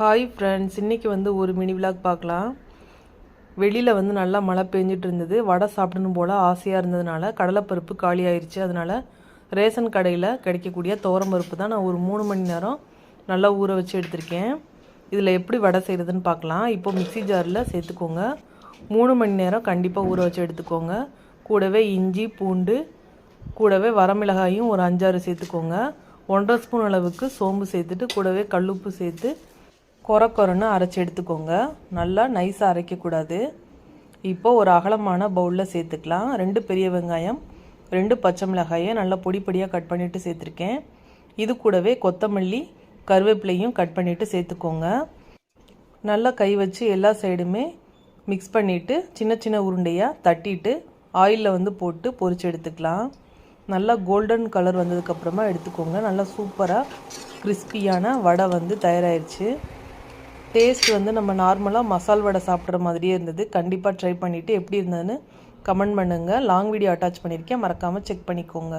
Hi friends, இன்றைக்கி வந்து ஒரு மினி விலாக் பார்க்கலாம். வெளியில் வந்து நல்லா மழை பெஞ்சிட்டு இருந்தது. வடை சாப்பிடணும் போல் ஆசையாக இருந்ததுனால கடலைப்பருப்பு காலி ஆயிடுச்சு. அதனால் ரேஷன் கடையில் கிடைக்கக்கூடிய துவரம்பருப்பு தான் நான் ஒரு 3 மணி நேரம் நல்லா ஊற வச்சு எடுத்திருக்கேன். இதில் எப்படி வடை செய்கிறதுன்னு பார்க்கலாம். இப்போ மிக்ஸி ஜாரில் சேர்த்துக்கோங்க. 3 மணி நேரம் கண்டிப்பாக ஊற வச்சு எடுத்துக்கோங்க. கூடவே இஞ்சி பூண்டு கூடவே வரமிளகாயும் ஒரு 5-6 சேர்த்துக்கோங்க. 1.5 ஸ்பூன் அளவுக்கு சோம்பு சேர்த்துட்டு கூடவே கல்லுப்பு சேர்த்து கொரன்னு அரைச்சி எடுத்துக்கோங்க. நல்லா நைஸாக அரைக்கக்கூடாது. இப்போது ஒரு அகலமான பவுலில் சேர்த்துக்கலாம். 2 பெரிய வெங்காயம் 2 பச்சை மிளகாயை நல்லா பொடி பொடியாக கட் பண்ணிவிட்டு சேர்த்துருக்கேன். இது கூடவே கொத்தமல்லி கருவேப்பிலையும் கட் பண்ணிவிட்டு சேர்த்துக்கோங்க. நல்லா கை வச்சு எல்லா சைடுமே மிக்ஸ் பண்ணிவிட்டு சின்ன சின்ன உருண்டையாக தட்டிட்டு ஆயிலில் வந்து போட்டு பொரிச்சு எடுத்துக்கலாம். நல்லா கோல்டன் கலர் வந்ததுக்கப்புறமா எடுத்துக்கோங்க. நல்லா சூப்பராக கிறிஸ்பியான வடை வந்து தயாராகிடுச்சு. டேஸ்ட் வந்து நம்ம நார்மலாக மசால் வடை சாப்பிட்ற மாதிரியே இருந்தது. கண்டிப்பாக ட்ரை பண்ணிவிட்டு எப்படி இருந்ததுன்னு கமெண்ட் பண்ணுங்கள். லாங் வீடியோ அட்டாச் பண்ணியிருக்கேன், மறக்காமல் செக் பண்ணிக்கோங்க.